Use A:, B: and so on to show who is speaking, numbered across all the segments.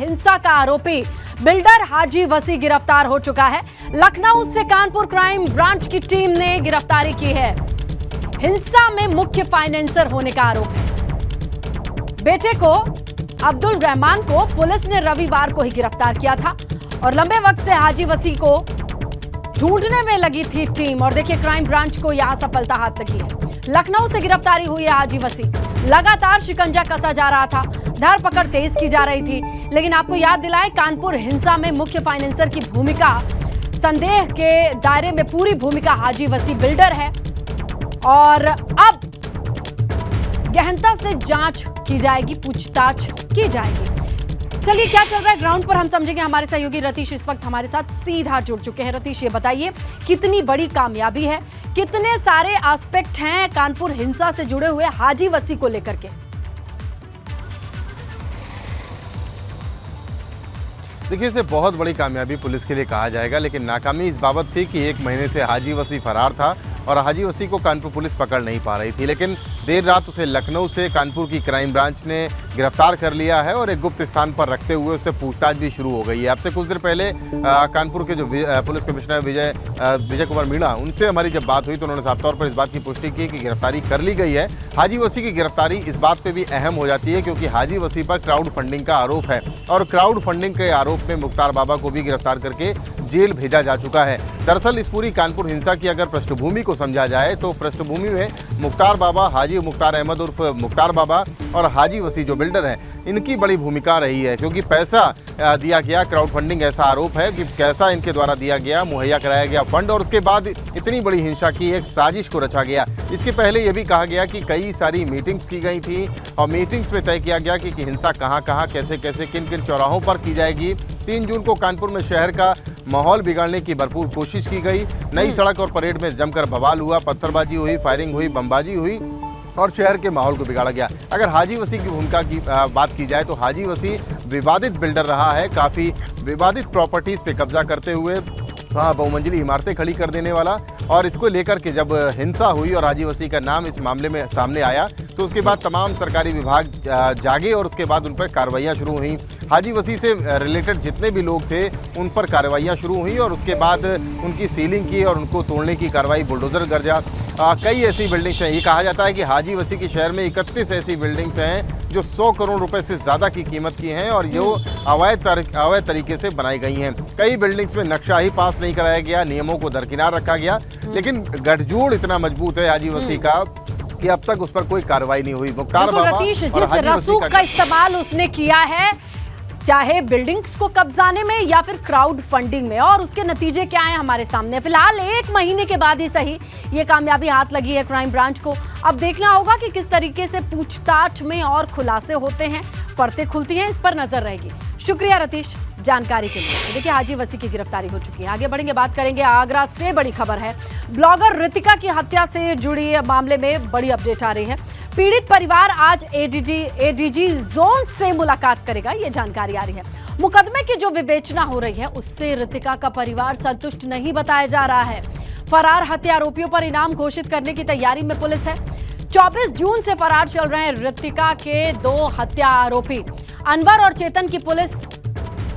A: हिंसा का आरोपी बिल्डर हाजी वसी गिरफ्तार हो चुका है। लखनऊ से कानपुर क्राइम ब्रांच की टीम ने गिरफ्तारी की है। हिंसा में मुख्य फाइनेंसर होने का आरोप है। बेटे को अब्दुल रहमान को पुलिस ने रविवार को ही गिरफ्तार किया था और लंबे वक्त से हाजी वसी को ढूंढने में लगी थी टीम। और देखिए, क्राइम ब्रांच को यहां सफलता हाथ लगी है। लखनऊ से गिरफ्तारी हुई है हाजी वसी। लगातार शिकंजा कसा जा रहा था, धरपकड़ तेज की जा रही थी। लेकिन आपको याद दिलाएं, कानपुर हिंसा में मुख्य फाइनेंसर की भूमिका, संदेह के दायरे में पूरी भूमिका हाजी वसी बिल्डर है। और अब गहनता से जांच की जाएगी, पूछताछ की जाएगी। चलिए, क्या चल रहा है ग्राउंड पर हम समझेंगे। हमारे सहयोगी रतीश इस वक्त हमारे साथ सीधा जुड़ चुके हैं। रतीश, ये बताइए, कितनी बड़ी कामयाबी है, कितने सारे एस्पेक्ट हैं कानपुर हिंसा से जुड़े हुए हाजी वसी को लेकर के?
B: देखिए, इसे बहुत बड़ी कामयाबी पुलिस के लिए कहा जाएगा, लेकिन नाकामी इस बाबत थी कि 1 महीने से हाजी वसी फरार था और हाजी वसी को कानपुर पुलिस पकड़ नहीं पा रही थी। लेकिन देर रात उसे लखनऊ से कानपुर की क्राइम ब्रांच ने गिरफ्तार कर लिया है और एक गुप्त स्थान पर रखते हुए उससे पूछताछ भी शुरू हो गई है। आपसे कुछ देर पहले कानपुर के जो पुलिस कमिश्नर विजय कुमार मीणा, उनसे हमारी जब बात हुई तो उन्होंने साफ तौर पर इस बात की पुष्टि की कि गिरफ्तारी कर ली गई है। हाजी वसी की गिरफ्तारी इस बात पर भी अहम हो जाती है क्योंकि हाजी वसी पर क्राउड फंडिंग का आरोप है और क्राउड फंडिंग के आरोप में मुख्तार बाबा को भी गिरफ्तार करके जेल भेजा जा चुका है। दरअसल इस पूरी कानपुर हिंसा की अगर पृष्ठभूमि को समझा जाए तो पृष्ठभूमि में मुख्तार बाबा, हाजी मुख्तार अहमद उर्फ मुख्तार बाबा और हाजी वसी जो बिल्डर हैं, इनकी बड़ी भूमिका रही है क्योंकि पैसा दिया गया, क्राउड फंडिंग ऐसा आरोप है कि कैसा इनके द्वारा दिया गया, मुहैया कराया गया फंड और उसके बाद इतनी बड़ी हिंसा की एक साजिश को रचा गया। इसके पहले यह भी कहा गया कि कई सारी मीटिंग्स की गई थी और मीटिंग्स में तय किया गया कि हिंसा कहाँ कहाँ, कैसे कैसे, किन किन चौराहों पर की जाएगी। 3 जून को कानपुर में शहर का माहौल बिगाड़ने की भरपूर कोशिश की गई। नई सड़क और परेड में जमकर बवाल हुआ, पत्थरबाजी हुई, फायरिंग हुई, बमबाजी हुई और शहर के माहौल को बिगाड़ा गया। अगर हाजी वसी की भूमिका की बात की जाए तो हाजी वसी विवादित बिल्डर रहा है, काफ़ी विवादित प्रॉपर्टीज़ पे कब्जा करते हुए बहुमंजिली इमारतें खड़ी कर देने वाला। और इसको लेकर के जब हिंसा हुई और हाजी वसी का नाम इस मामले में सामने आया तो उसके बाद तमाम सरकारी विभाग जागे और उसके बाद उन पर कार्रवाइयाँ शुरू हुई। हाजी वसी से रिलेटेड जितने भी लोग थे उन पर कार्रवाइयाँ शुरू हुई और उसके बाद उनकी सीलिंग की और उनको तोड़ने की कार्रवाई, बुलडोज़र गर्जा। कई ऐसी बिल्डिंग्स हैं। ये कहा जाता है कि हाजी वसी के शहर में 31 ऐसी बिल्डिंग्स हैं जो 100 करोड़ रुपए से ज़्यादा की कीमत की हैं और जो अवैध तरीके से बनाई गई हैं। कई बिल्डिंग्स में नक्शा ही पास नहीं कराया गया, नियमों को दरकिनार रखा गया। लेकिन गठजोड़ इतना मजबूत है हाजी वसी का कि अब तक उस पर कोई कार्रवाई नहीं हुई। मुख्तार बाबा और हाजी वसी
A: का इस्तेमाल उसने किया है, चाहे बिल्डिंग्स को कब्जाने में या फिर क्राउड फंडिंग में, और उसके नतीजे क्या हैं हमारे सामने। फिलहाल 1 महीने के बाद ही सही ये कामयाबी हाथ लगी है क्राइम ब्रांच को। अब देखना होगा कि किस तरीके से पूछताछ में और खुलासे होते हैं, परतें खुलती हैं, इस पर नजर रहेगी। शुक्रिया रतीश जानकारी के लिए। देखिए, हाजी वसी की गिरफ्तारी हो चुकी है। आगे बढ़ेंगे, बात करेंगे आगरा से। बड़ी खबर है, ब्लॉगर रितिका की हत्या से जुड़ी मामले में बड़ी अपडेट आ रही है। पीड़ित परिवार आज एडीजी जोन से मुलाकात करेगा, ये जानकारी आ रही है। मुकदमे की जो विवेचना हो रही है उससे रितिका का परिवार संतुष्ट नहीं बताया जा रहा है। फरार हत्या आरोपियों पर इनाम घोषित करने की तैयारी में पुलिस है। 24 जून से फरार चल रहे हैं रितिका के 2 हत्या आरोपी अनवर और चेतन की पुलिस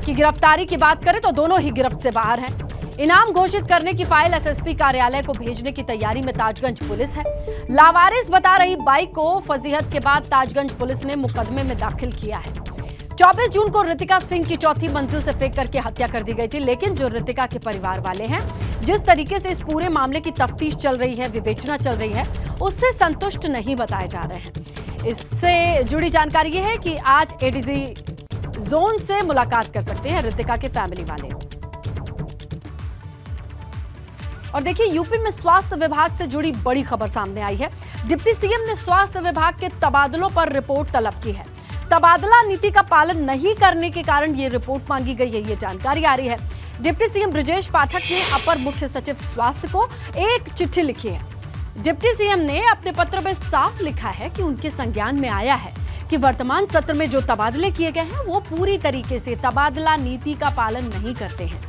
A: की गिरफ्तारी की बात करें तो दोनों ही गिरफ्त से बाहर हैं। इनाम घोषित करने की फाइल एसएसपी कार्यालय को भेजने की तैयारी में ताजगंज पुलिस है। लावारिस बता रही बाइक को फजीहत के बाद ताजगंज पुलिस ने मुकदमे में दाखिल किया है। 24 जून को रितिका सिंह की 4थी मंजिल से फेंक करके हत्या कर दी गई थी। लेकिन जो रितिका के परिवार वाले हैं, जिस तरीके से इस पूरे मामले की तफ्तीश चल रही है, विवेचना चल रही है, उससे संतुष्ट नहीं बताए जा रहे हैं। इससे जुड़ी जानकारी यह है कि आज एडीजी जोन से मुलाकात कर सकते हैं रितिका के फैमिली वाले। और देखिए, यूपी में स्वास्थ्य विभाग से जुड़ी बड़ी खबर सामने आई है। डिप्टी सीएम ने स्वास्थ्य विभाग के तबादलों पर रिपोर्ट तलब की है। तबादला नीति का पालन नहीं करने के कारण ये रिपोर्ट मांगी गई है, ये जानकारी आ रही है। डिप्टी सीएम ब्रजेश पाठक ने अपर मुख्य सचिव स्वास्थ्य को एक चिट्ठी लिखी है। डिप्टी सीएम ने अपने पत्र में साफ लिखा है कि उनके संज्ञान में आया है कि वर्तमान सत्र में जो तबादले किए गए हैं वो पूरी तरीके से तबादला नीति का पालन नहीं करते हैं।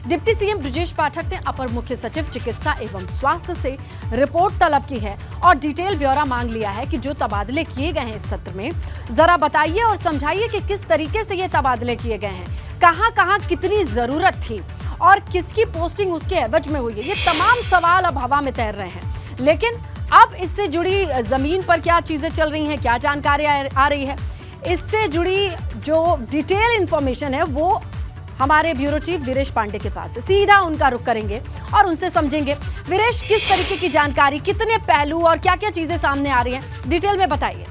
A: डिप्टी सीएम ब्रजेश पाठक ने अपर मुख्य सचिव चिकित्सा एवं स्वास्थ्य से रिपोर्ट तलब की है और डिटेल ब्यौरा मांग लिया है कि जो तबादले किए गए हैं इस सत्र में, जरा बताइए और समझाइए कि किस तरीके से ये तबादले किए गए हैं, कहां-कहां कितनी जरूरत थी और किसकी पोस्टिंग उसके एवज में हुई है। ये तमाम सवाल अब हवा में तैर रहे हैं, लेकिन अब इससे जुड़ी जमीन पर क्या चीजें चल रही हैं, क्या जानकारी आ रही है, इससे जुड़ी जो डिटेल इंफॉर्मेशन है वो हमारे ब्यूरो चीफ वीरेश पांडे के पास है। सीधा उनका रुख करेंगे और उनसे समझेंगे। वीरेश, किस तरीके की जानकारी, कितने पहलू और क्या क्या चीजें सामने आ रही हैं, डिटेल में बताइए।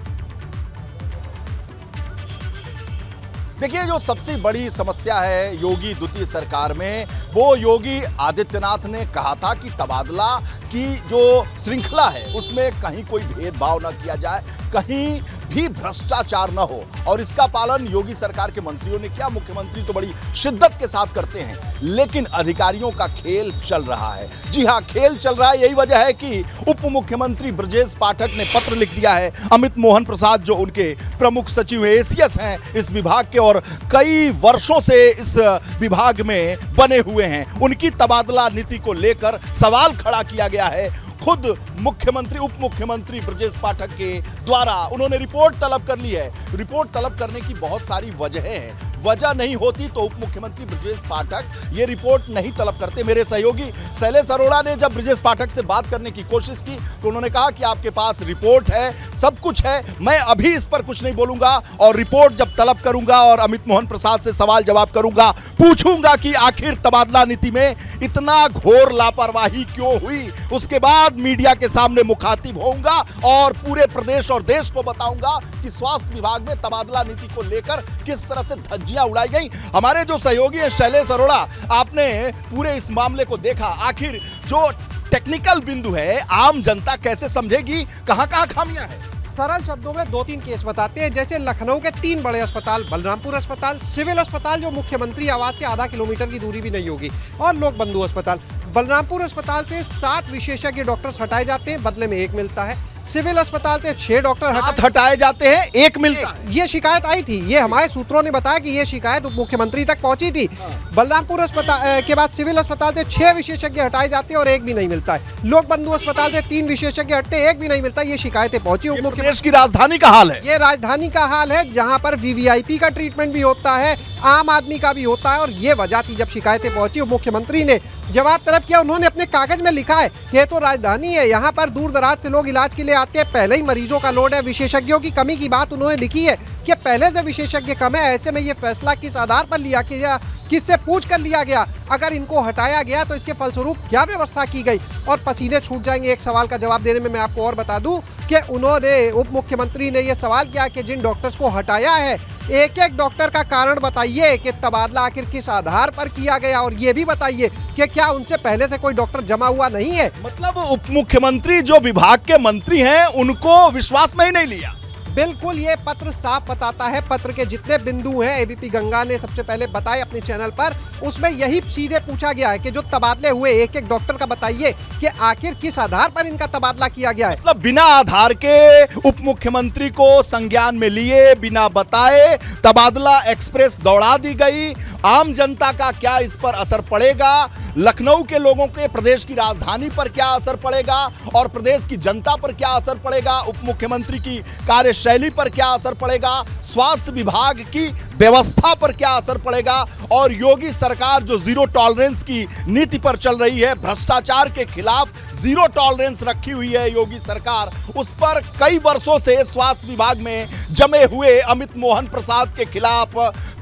C: देखिए, जो सबसे बड़ी समस्या है योगी द्वितीय सरकार में, वो योगी आदित्यनाथ ने कहा था कि तबादला की जो श्रृंखला है उसमें कहीं कोई भेदभाव न किया जाए, कहीं भी भ्रष्टाचार न हो, और इसका पालन योगी सरकार के मंत्रियों ने किया। मुख्यमंत्री तो बड़ी शिद्दत के साथ करते हैं, लेकिन अधिकारियों का खेल चल रहा है। जी हाँ, खेल चल रहा है। यही वजह है कि उप मुख्यमंत्री ब्रजेश पाठक ने पत्र लिख दिया है अमित मोहन प्रसाद, जो उनके प्रमुख सचिव एसीएस हैं इस विभाग के और कई वर्षों से इस विभाग में बने हुए हैं। उनकी तबादला नीति को लेकर सवाल खड़ा किया गया है। खुद मुख्यमंत्री उप मुख्यमंत्री ब्रजेश पाठक के द्वारा उन्होंने रिपोर्ट तलब कर ली है। रिपोर्ट तलब करने की बहुत सारी वजहें हैं। वजह नहीं होती तो उप मुख्यमंत्री ब्रजेश पाठक ये रिपोर्ट नहीं तलब करते। मेरे सहयोगी शैलेश अरोड़ा ने जब ब्रजेश पाठक से बात करने की कोशिश की तो उन्होंने कहा कि आपके पास रिपोर्ट है, सब कुछ है, मैं अभी इस पर कुछ नहीं बोलूंगा और रिपोर्ट जब तलब करूंगा और अमित मोहन प्रसाद से सवाल जवाब करूंगा, पूछूंगा कि आखिर तबादला नीति में इतना घोर लापरवाही क्यों हुई, उसके बाद मीडिया के सामने मुखातिब होऊंगा और पूरे प्रदेश और देश को बताऊंगा कि स्वास्थ्य विभाग में तबादला नीति को लेकर किस तरह से धज्जियां उड़ाई गई। हमारे जो सहयोगी हैं शैलेश अरोड़ा, आपने पूरे इस मामले को देखा। आखिर जो टेक्निकल बिंदु है आम जनता कैसे समझेगी, कहां-कहां खामियां हैं?
D: सरल शब्दों में 2-3 केस बताते हैं। जैसे लखनऊ के 3 बड़े अस्पताल, बलरामपुर अस्पताल, सिविल अस्पताल जो मुख्यमंत्री आवास से आधा किलोमीटर की दूरी भी नहीं होगी, और लोक बंधु अस्पताल। बलरामपुर अस्पताल से 7 विशेषज्ञ डॉक्टर्स हटाए जाते हैं, बदले में 1 मिलता है। सिविल अस्पताल से 6 डॉक्टर
C: हटाए जाते हैं, 1 मिलता है।
D: ये शिकायत आई थी, ये हमारे सूत्रों ने बताया कि ये शिकायत उप मुख्यमंत्री तक पहुंची थी। बलरामपुर अस्पताल के बाद सिविल अस्पताल से 6 विशेषज्ञ हटाए जाते हैं और 1 भी नहीं मिलता है। लोक बंधु अस्पताल से 3 विशेषज्ञ हटते, 1 भी नहीं मिलता। ये शिकायतें पहुंची उप मुख्यमंत्री।
C: देश की राजधानी का हाल है,
D: ये राजधानी का हाल है, जहां पर वीवीआईपी का ट्रीटमेंट भी होता है, आम आदमी का भी होता है, और ये वजह थी। जब शिकायतें पहुंची, उप मुख्यमंत्री ने जवाब तलब किया। उन्होंने अपने कागज में लिखा है कि ये तो राजधानी है, यहाँ पर दूर दराज से लोग इलाज के लिए आते हैं, पहले ही मरीजों का लोड है। विशेषज्ञों की कमी की बात उन्होंने लिखी है कि पहले से विशेषज्ञ कम है, ऐसे में ये फैसला किस आधार पर लिया गया, किससे पूछ कर लिया गया, अगर इनको हटाया गया तो इसके फलस्वरूप क्या व्यवस्था की गई, और पसीने छूट जाएंगे। एक सवाल का जवाब देने में मैं आपको और बता दूं कि उन्होंने उप मुख्यमंत्री ने यह सवाल किया कि जिन डॉक्टर्स को हटाया है, एक-एक डॉक्टर का कारण बताइए कि तबादला आखिर किस आधार पर किया गया, और ये भी बताइए कि क्या उनसे पहले से कोई डॉक्टर जमा हुआ नहीं है।
C: मतलब उप मुख्यमंत्री जो विभाग के मंत्री हैं उनको विश्वास में ही नहीं लिया।
D: बिल्कुल, ये पत्र साफ बताता है। पत्र के जितने बिंदु हैं एबीपी गंगा ने सबसे पहले बताए अपने चैनल पर, उसमें यही सीधे पूछा गया है कि जो तबादले हुए एक-एक डॉक्टर का बताइए कि आखिर किस आधार पर इनका तबादला किया गया है।
C: मतलब बिना आधार के उप मुख्यमंत्री को संज्ञान में लिए, बिना बताए तबादला एक्सप्रेस दौड़ा दी गई। आम जनता का क्या इस पर असर पड़ेगा, लखनऊ के लोगों के, प्रदेश की राजधानी पर क्या असर पड़ेगा और प्रदेश की जनता पर क्या असर पड़ेगा, उप मुख्यमंत्री की कार्यशैली पर क्या असर पड़ेगा, स्वास्थ्य विभाग की व्यवस्था पर क्या असर पड़ेगा, और योगी सरकार जो जीरो टॉलरेंस की नीति पर चल रही है, भ्रष्टाचार के खिलाफ जीरो टॉलरेंस रखी हुई है योगी सरकार, उस पर कई वर्षों से स्वास्थ्य विभाग में जमे हुए अमित मोहन प्रसाद के खिलाफ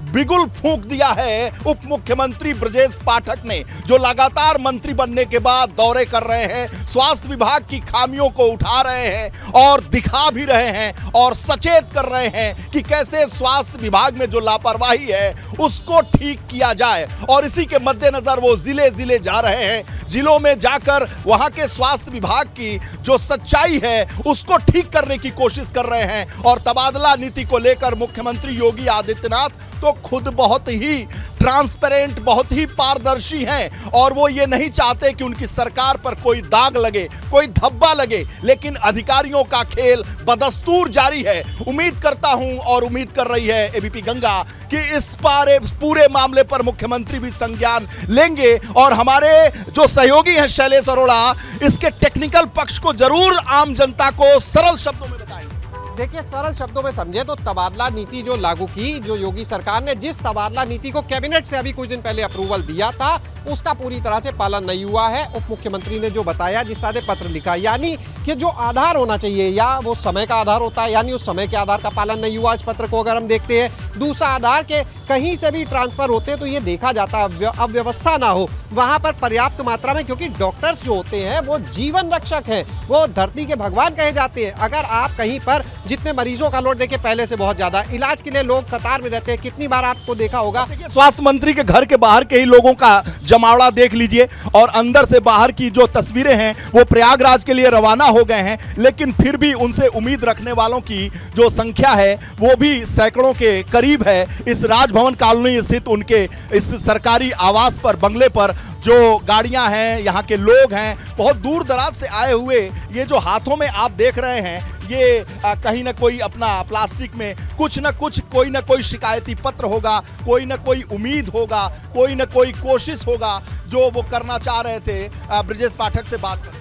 C: बिगुल फूंक दिया है उप मुख्यमंत्री ब्रजेश पाठक ने, जो लगातार मंत्री बनने के बाद दौरे कर रहे हैं, स्वास्थ्य विभाग की खामियों को उठा रहे हैं और दिखा भी रहे हैं और सचेत कर रहे हैं कि कैसे स्वास्थ्य विभाग में जो लापरवाही है उसको ठीक किया जाए। और इसी के मद्देनजर वो जिले जिले जा रहे हैं, जिलों में जाकर वहां के स्वास्थ्य विभाग की जो सच्चाई है उसको ठीक करने की कोशिश कर रहे हैं। और तबादला नीति को लेकर मुख्यमंत्री योगी आदित्यनाथ तो खुद बहुत ही ट्रांसपेरेंट, बहुत ही पारदर्शी हैं और वो ये नहीं चाहते कि उनकी सरकार पर कोई दाग लगे, कोई धब्बा लगे, लेकिन अधिकारियों का खेल बदस्तूर जारी है। उम्मीद करता हूं और उम्मीद कर रही है एबीपी गंगा कि इस पूरे मामले पर मुख्यमंत्री भी संज्ञान लेंगे और हमारे जो सहयोगी हैं शैलेश अरोड़ा इसके टेक्निकल पक्ष को जरूर आम जनता को सरल शब्दों में बताएंगे।
D: देखिए, सरल शब्दों में समझे तो तबादला नीति जो लागू की, जो योगी सरकार ने जिस तबादला नीति को कैबिनेट से अभी कुछ दिन पहले अप्रूवल दिया था, उसका पूरी तरह से पालन नहीं हुआ है। उप मुख्यमंत्री ने जो बताया, जिस तरह से पत्र लिखा, यानी कि जो आधार होना चाहिए या वो समय का आधार होता है, यानी उस समय के आधार का पालन नहीं हुआ इस पत्र को अगर हम देखते हैं। दूसरा, आधार के कहीं से भी ट्रांसफर होते हैं तो ये देखा जाता है अव्यवस्था ना हो वहां पर पर्याप्त मात्रा में, क्योंकि डॉक्टर्स जो होते हैं वो जीवन रक्षक हैं, वो धरती के भगवान कहे जाते हैं। अगर आप कहीं पर जितने मरीजों का लोड देखिए पहले से बहुत ज्यादा, इलाज के लिए लोग कतार में रहते हैं, कितनी बार आपको देखा होगा।
C: स्वास्थ्य मंत्री के घर के बाहर के ही लोगों का जमावड़ा देख लीजिए और अंदर से बाहर की जो तस्वीरें हैं वो प्रयागराज के लिए रवाना हो गए हैं, लेकिन फिर भी उनसे उम्मीद रखने वालों की जो संख्या है वो भी सैकड़ों के करीब है। इस राजभवन कॉलोनी स्थित उनके इस सरकारी आवास पर, बंगले पर जो गाड़ियां हैं, यहाँ के लोग हैं, बहुत दूर दराज से आए हुए, ये जो हाथों में आप देख रहे हैं ये कहीं ना कोई अपना प्लास्टिक में कुछ ना कुछ, कोई ना कोई शिकायती पत्र होगा, कोई ना कोई उम्मीद होगा, कोई ना कोई कोशिश होगा जो वो करना चाह रहे थे। ब्रजेश पाठक से बात करते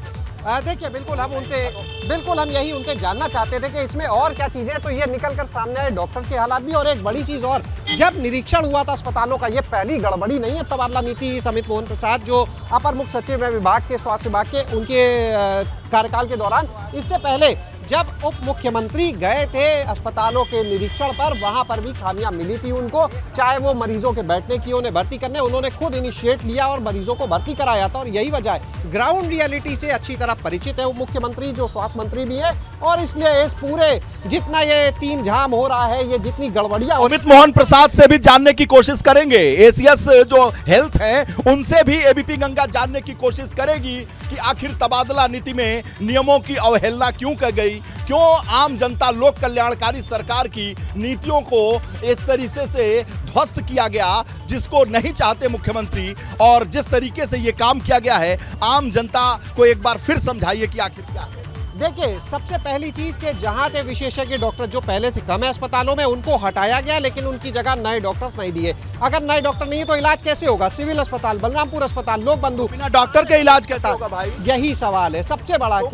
D: देखिए, बिल्कुल हम यही उनसे जानना चाहते थे कि इसमें और क्या चीजें, तो ये निकल कर सामने आए डॉक्टर्स के हालात भी। और एक बड़ी चीज और, जब निरीक्षण हुआ था अस्पतालों का, ये पहली गड़बड़ी नहीं है तबादला नीति। समित मोहन प्रसाद जो अपर मुख्य सचिव है विभाग के, स्वास्थ्य विभाग के, उनके कार्यकाल के दौरान, इससे पहले जब उप मुख्यमंत्री गए थे अस्पतालों के निरीक्षण पर, वहां पर भी खामियां मिली थी उनको, चाहे वो मरीजों के बैठने की, उन्हें भर्ती करने, उन्होंने खुद इनिशिएट लिया और मरीजों को भर्ती कराया था। और यही वजह है, ग्राउंड रियलिटी से अच्छी तरह परिचित है उप मुख्यमंत्री जो स्वास्थ्य मंत्री भी है, और इसलिए इस पूरे जितना ये तीम झाम हो रहा है, ये जितनी गड़बड़ियां,
C: समित मोहन प्रसाद से भी जानने की कोशिश करेंगे, एसीएस जो हेल्थ है उनसे भी एबीपी गंगा जानने की कोशिश करेगी कि आखिर तबादला नीति में नियमों की अवहेलना क्यों की गई, क्यों आम जनता लोक कल्याणकारी सरकार की नीतियों को इस तरीके से ध्वस्त किया गया जिसको नहीं चाहते मुख्यमंत्री, और जिस तरीके से ये काम किया गया है आम जनता को एक बार फिर समझाइए कि आखिर क्या है।
D: देखिए, सबसे पहली चीज के जहां थे विशेषज्ञ डॉक्टर जो पहले से कम है अस्पतालों में, उनको हटाया गया, लेकिन उनकी जगह नए डॉक्टर्स नहीं दिए। अगर नए डॉक्टर नहीं है तो इलाज कैसे होगा? सिविल अस्पताल, बलरामपुर अस्पताल, लोक बंधु,
C: बिना डॉक्टर के इलाज कैसे होगा भाई?
D: यही सवाल है सबसे बड़ा।
C: तो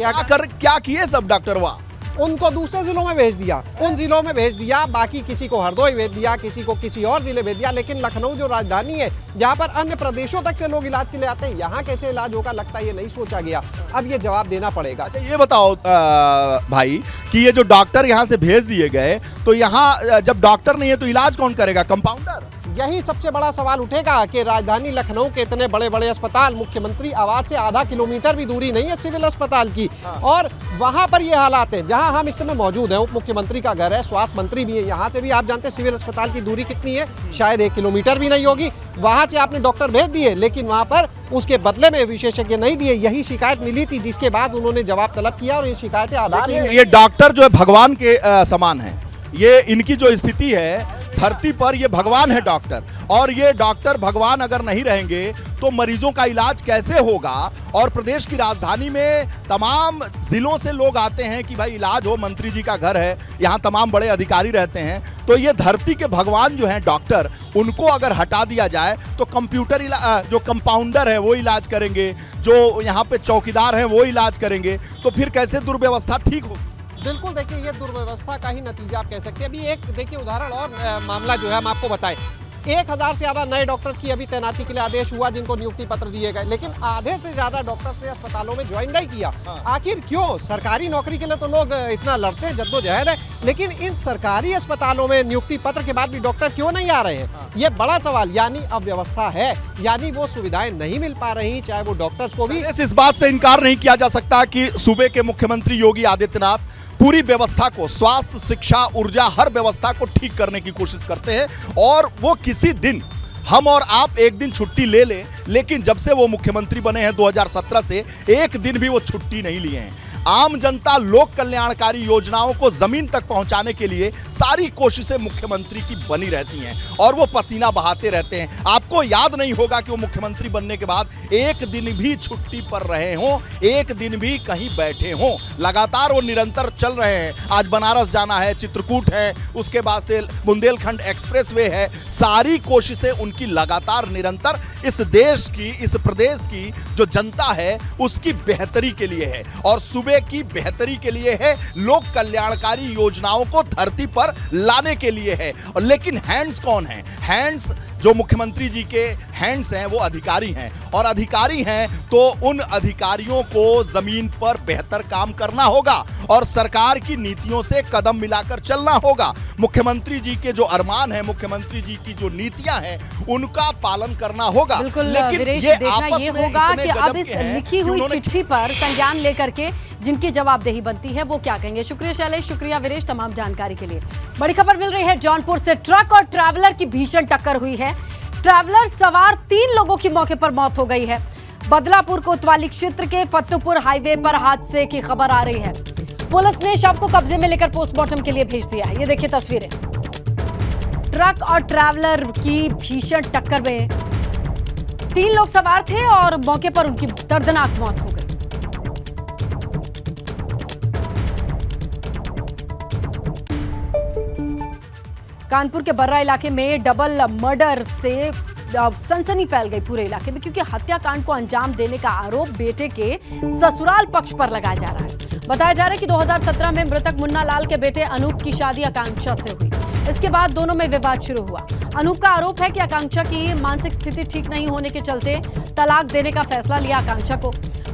C: क्या किए सब डॉक्टर वहाँ?
D: उनको दूसरे जिलों में भेज दिया, उन जिलों में भेज दिया, बाकी किसी को हरदोई भेज दिया, किसी को किसी और जिले भेज दिया। लेकिन लखनऊ जो राजधानी है, जहाँ पर अन्य प्रदेशों तक से लोग इलाज के लिए आते हैं, यहाँ कैसे इलाज होगा? लगता है ये नहीं सोचा गया। अब ये जवाब देना पड़ेगा।
C: अच्छा, ये बताओ भाई कि ये जो डॉक्टर यहाँ से भेज दिए गए, तो यहाँ जब डॉक्टर नहीं है तो इलाज कौन करेगा? कंपाउंडर?
D: यही सबसे बड़ा सवाल उठेगा कि राजधानी लखनऊ के इतने बड़े बड़े अस्पताल, मुख्यमंत्री आवास से आधा किलोमीटर भी दूरी नहीं है सिविल अस्पताल की, और वहां पर ये हालात है जहां हम इस समय मौजूद हैं। उप मुख्यमंत्री का घर है, स्वास्थ्य मंत्री भी है, यहाँ से भी आप जानते हैं सिविल अस्पताल की दूरी कितनी है, शायद 1 किलोमीटर भी नहीं होगी। वहां से आपने डॉक्टर भेज दिए, लेकिन वहां पर उसके बदले में विशेषज्ञ नहीं दिए। यही शिकायत मिली थी, जिसके बाद उन्होंने जवाब तलब किया, और ये शिकायतें आधार
C: ये डॉक्टर जो है भगवान के समान है। ये इनकी जो स्थिति है धरती पर, ये भगवान है डॉक्टर, और ये डॉक्टर भगवान अगर नहीं रहेंगे तो मरीजों का इलाज कैसे होगा? और प्रदेश की राजधानी में तमाम जिलों से लोग आते हैं कि भाई इलाज हो, मंत्री जी का घर है, यहाँ तमाम बड़े अधिकारी रहते हैं, तो ये धरती के भगवान जो हैं डॉक्टर, उनको अगर हटा दिया जाए तो कंप्यूटर जो कंपाउंडर है वो इलाज करेंगे, जो यहाँ पे चौकीदार हैं वो इलाज करेंगे, तो फिर कैसे दुर्व्यवस्था ठीक होगी?
D: बिल्कुल, देखिए ये दुर्व्यवस्था का ही नतीजा आप कह सकते हैं। अभी एक देखिए उदाहरण और मामला जो है हम आपको बताएं, 1000 से ज्यादा नए डॉक्टर्स की अभी तैनाती के लिए आदेश हुआ, जिनको नियुक्ति पत्र दिए गए, लेकिन आधे से ज्यादा डॉक्टर्स ने अस्पतालों में ज्वाइन नहीं किया। आखिर क्यों? सरकारी नौकरी के लिए तो लोग इतना लड़ते हैं, जद्दोजहद है, लेकिन इन सरकारी अस्पतालों में नियुक्ति पत्र के बाद भी डॉक्टर क्यों नहीं आ रहे हैं? ये बड़ा सवाल। यानी अव्यवस्था है, यानी वो सुविधाएं नहीं मिल पा रही, चाहे वो डॉक्टर्स को भी।
C: इस बात से इनकार नहीं किया जा सकता कि सूबे के मुख्यमंत्री योगी आदित्यनाथ पूरी व्यवस्था को, स्वास्थ्य, शिक्षा, ऊर्जा, हर व्यवस्था को ठीक करने की कोशिश करते हैं, और वो किसी दिन, हम और आप एक दिन छुट्टी ले लें, लेकिन जब से वो मुख्यमंत्री बने हैं 2017 से, एक दिन भी वो छुट्टी नहीं लिए हैं। आम जनता लोक कल्याणकारी योजनाओं को जमीन तक पहुंचाने के लिए सारी कोशिशें मुख्यमंत्री की बनी रहती हैं और वो पसीना बहाते रहते हैं। आपको याद नहीं होगा कि वो मुख्यमंत्री बनने के बाद एक दिन भी छुट्टी पर रहे हों, एक दिन भी कहीं बैठे हों। लगातार वो निरंतर चल रहे हैं। आज बनारस जाना है, चित्रकूट है, उसके बाद से बुंदेलखंड एक्सप्रेसवे है। सारी कोशिशें उनकी लगातार निरंतर इस देश की, इस प्रदेश की जो जनता है उसकी बेहतरी के लिए है और सूबे की बेहतरी के लिए है, लोक कल्याणकारी योजनाओं को धरती पर लाने के लिए है। और लेकिन हैंड्स कौन है? हैंड्स जो मुख्यमंत्री जी के हैंड्स हैं वो अधिकारी हैं, और अधिकारी हैं तो उन अधिकारियों को जमीन पर बेहतर काम करना होगा और सरकार की नीतियों से कदम मिलाकर चलना होगा। मुख्यमंत्री जी के जो अरमान हैं, मुख्यमंत्री जी की जो नीतियां हैं, उनका पालन करना होगा।
A: बिल्कुल वीरेश, देखना ये होगा कि अब इस लिखी हुई चिट्ठी पर संज्ञान लेकर के जिनकी जवाबदेही बनती है वो क्या कहेंगे। शुक्रिया शैलेश, शुक्रिया वीरेश तमाम जानकारी के लिए। बड़ी खबर मिल रही है जौनपुर से। ट्रक और ट्रैवलर की भीषण टक्कर हुई है। ट्रैवलर सवार 3 लोगों की मौके पर मौत हो गई है। बदलापुर कोतवाली क्षेत्र के फत्तूपुर हाईवे पर हादसे की खबर आ रही है। पुलिस ने शव को कब्जे में लेकर पोस्टमार्टम के लिए भेज दिया है। ये देखिए तस्वीरें। ट्रक और ट्रैवलर की भीषण टक्कर में 3 लोग सवार थे और मौके पर उनकी दर्दनाक मौत हो गई। कानपुर के बर्रा इलाके में डबल मर्डर से सनसनी फैल गई पूरे इलाके में, क्योंकि हत्याकांड को अंजाम देने का आरोप बेटे के ससुराल पक्ष पर लगाया जा रहा है। बताया जा रहा है कि 2017 में मृतक मुन्ना लाल के बेटे अनूप की शादी आकांक्षा से हुई। इसके बाद दोनों में विवाद शुरू हुआ। अनूप का आरोप है कि आकांक्षा की मानसिक स्थिति ठीक नहीं होने के चलते तलाक देने का फैसला लिया आकांक्षा को।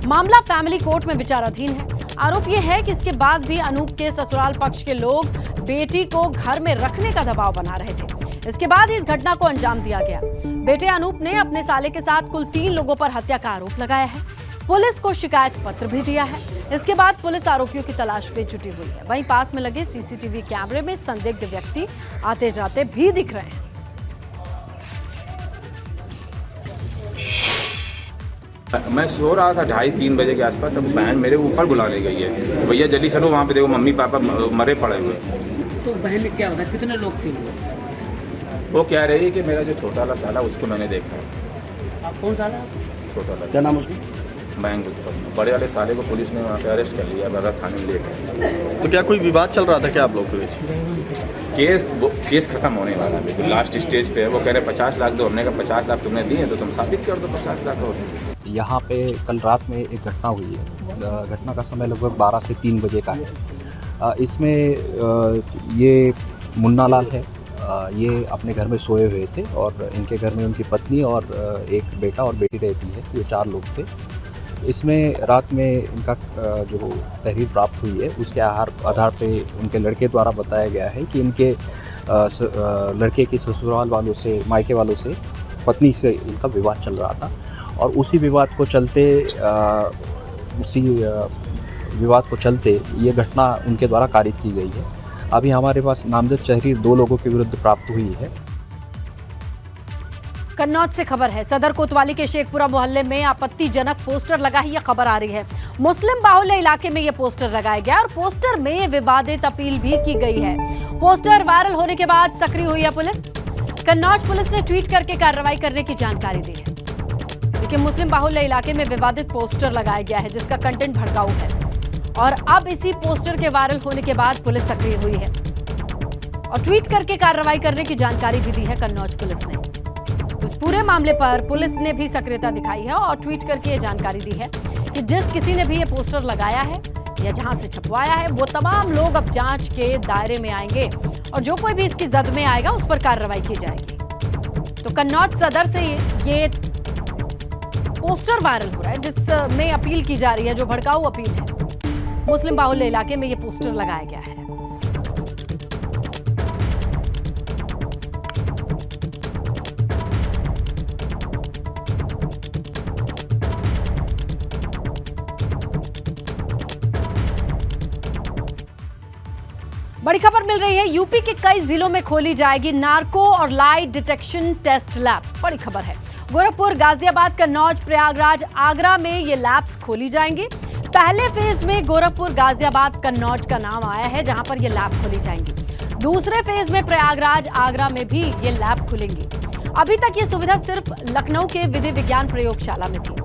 A: मामला फैमिली कोर्ट में विचाराधीन है। आरोप यह है कि इसके बाद भी अनूप के ससुराल पक्ष के लोग बेटी को घर में रखने का दबाव बना रहे थे। इसके बाद इस घटना को अंजाम दिया गया। बेटे अनूप ने अपने साले के साथ कुल 3 लोगों पर हत्या का आरोप लगाया है। पुलिस को शिकायत पत्र भी दिया है। इसके बाद पुलिस आरोपियों की तलाश में जुटी हुई है। वहीं पास में लगे सीसीटीवी कैमरे में संदिग्ध व्यक्ति आते जाते भी दिख रहे हैं।
E: मैं सो रहा था 2:30-3 बजे के आसपास, तब बहन मेरे ऊपर बुलाने गई है, भैया जल्दी चलो वहाँ पे देखो मम्मी पापा मरे पड़े हुए।
F: तो बहन ने क्या बताया, कितने लोग थे?
E: वो कह रही है कि मेरा जो छोटा वाला साला उसको मैंने देखा।
F: आप कौन साला?
E: छोटा वाला।
F: क्या नाम उसका?
E: बैंक गुप्ता। बड़े वाले साले को पुलिस ने वहाँ पे अरेस्ट कर लिया, बड़ा थाने में लेकर।
G: तो क्या कोई विवाद चल रहा था क्या आप लोग के बीच?
E: केस खत्म होने वाला है, बिल्कुल लास्ट स्टेज पे है। वो कह रहे 50 लाख दो, हमने कहा 50 लाख तुमने दिए तो तुम साबित कर दो 50 लाख हो।
H: यहाँ पे कल रात में एक घटना हुई है। घटना का समय लगभग 12 से 3 बजे का है। इसमें ये मुन्ना लाल है, ये अपने घर में सोए हुए थे और इनके घर में उनकी पत्नी और एक बेटा और बेटी रहती है। ये 4 लोग थे। इसमें रात में इनका जो तहरीर प्राप्त हुई है उसके आधार पे उनके लड़के द्वारा बताया गया है कि इनके लड़के के ससुराल वालों से, मायके वालों से, पत्नी से इनका विवाद चल रहा था और उसी विवाद को चलते ये घटना उनके द्वारा कारित की गई है। अभी हमारे पास नामजद तहरीर 2 लोगों के विरुद्ध प्राप्त हुई है।
A: कन्नौज से खबर है। सदर कोतवाली के शेखपुरा मोहल्ले में आपत्तिजनक पोस्टर लगा है, यह खबर आ रही है। मुस्लिम बाहुल्य इलाके में यह पोस्टर लगाया गया और पोस्टर में विवादित अपील भी की गई है। पोस्टर वायरल होने के बाद सक्रिय हुई है पुलिस। कन्नौज पुलिस ने ट्वीट करके कार्रवाई करने की जानकारी दी है। लेकिन मुस्लिम बाहुल्य इलाके में विवादित पोस्टर लगाया गया है जिसका कंटेंट भड़काऊ है और अब इसी पोस्टर के वायरल होने के बाद पुलिस सक्रिय हुई है और ट्वीट करके कार्रवाई करने की जानकारी भी दी है कन्नौज पुलिस ने। इस पूरे मामले पर पुलिस ने भी सक्रियता दिखाई है और ट्वीट करके ये जानकारी दी है कि जिस किसी ने भी ये पोस्टर लगाया है या जहां से छपवाया है वो तमाम लोग अब जांच के दायरे में आएंगे और जो कोई भी इसकी जद में आएगा उस पर कार्रवाई की जाएगी। तो कन्नौज सदर से ये पोस्टर वायरल हो रहा है जिसमें अपील की जा रही है, जो भड़काऊ अपील है। मुस्लिम बाहुल्य इलाके में ये पोस्टर लगाया गया है। बड़ी खबर मिल रही है। यूपी के कई जिलों में खोली जाएगी नार्को और लाई डिटेक्शन टेस्ट लैब। बड़ी खबर है। गोरखपुर, गाजियाबाद, कन्नौज, प्रयागराज, आगरा में ये लैब्स खोली जाएंगी। पहले फेज में गोरखपुर, गाजियाबाद, कन्नौज का नाम आया है, जहां पर ये लैब खोली जाएंगी। दूसरे फेज में प्रयागराज, आगरा में भी ये लैब खुलेंगी। अभी तक ये सुविधा सिर्फ लखनऊ के विधि विज्ञान प्रयोगशाला में थी।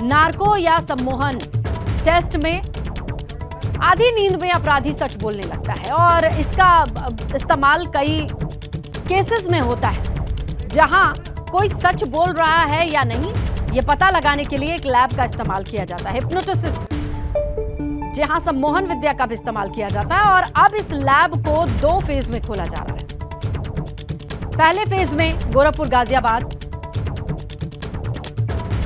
A: नार्को या सम्मोहन टेस्ट में आधी नींद में अपराधी सच बोलने लगता है और इसका इस्तेमाल कई केसेस में होता है, जहां कोई सच बोल रहा है या नहीं ये पता लगाने के लिए एक लैब का इस्तेमाल किया जाता है, हिप्नोटिसिस, जहां सम्मोहन विद्या का भी इस्तेमाल किया जाता है। और अब इस लैब को 2 फेज में खोला जा रहा है। पहले फेज में गोरखपुर, गाजियाबाद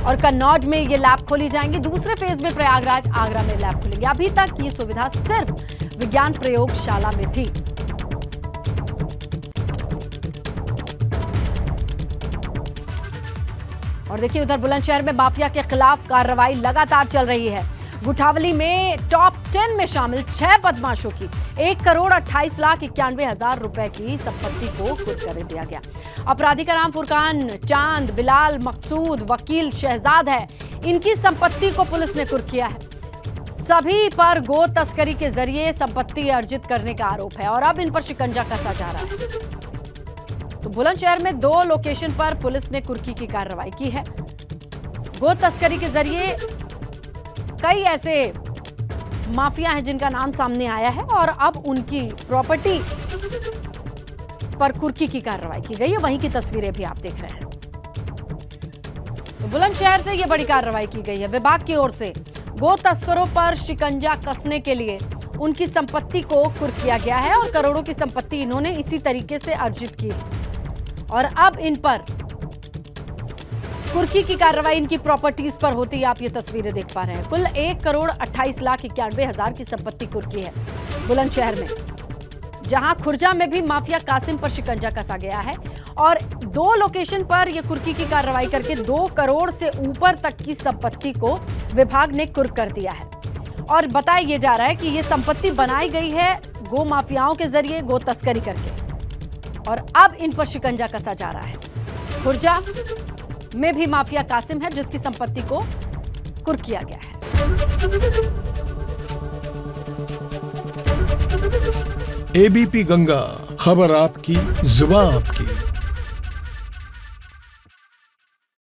A: और कन्नौज में ये लैब खोली जाएंगी। दूसरे फेज में प्रयागराज, आगरा में लैब खुलेंगे। अभी तक ये सुविधा सिर्फ विज्ञान प्रयोगशाला में थी। और देखिए, उधर बुलंदशहर में माफिया के खिलाफ कार्रवाई लगातार चल रही है। गुठावली में टॉप 10 में शामिल 6 बदमाशों की 1,28,91,000 रुपए की संपत्ति को कुर्क कर दिया गया। अपराधी का नाम फुरकान, चांद, बिलाल, मकसूद, वकील, शहजाद है। इनकी संपत्ति को पुलिस ने कुर्क किया है। सभी पर गो तस्करी के जरिए संपत्ति अर्जित करने का आरोप है और अब इन पर शिकंजा कसा जा रहा है। तो बुलंदशहर में 2 लोकेशन पर पुलिस ने कुर्की की कार्रवाई की है। गो तस्करी के जरिए कई ऐसे माफिया हैं जिनका नाम सामने आया है और अब उनकी प्रॉपर्टी पर कुर्की की कार्रवाई की गई है। वहीं की तस्वीरें भी आप देख रहे हैं। तो बुलंदशहर से यह बड़ी कार्रवाई की गई है। विभाग की ओर से गो तस्करों पर शिकंजा कसने के लिए उनकी संपत्ति को कुर्क किया गया है और करोड़ों की संपत्ति इन्होंने इसी तरीके से अर्जित की है। और अब इन पर कुर्की की कार्रवाई इनकी प्रॉपर्टीज पर होती है। आप ये तस्वीरें देख पा रहे हैं। कुल 1,28,91,000 की संपत्ति कुर्की है बुलंदशहर में, जहां खुर्जा में भी माफिया कासिम पर शिकंजा कसा गया है। और 2 लोकेशन पर यह कुर्की की कार्रवाई करके 2 करोड़ से ऊपर तक की संपत्ति को विभाग ने कुर्क कर दिया है। और बताया यह जा रहा है कि यह संपत्ति बनाई गई है गो माफियाओं के जरिए, गो तस्करी करके, और अब इन पर शिकंजा कसा जा रहा है। खुर्जा में भी माफिया कासिम है जिसकी संपत्ति को कुर्क किया गया है।
I: एबीपी गंगा, खबर आपकी, जुबान आपकी।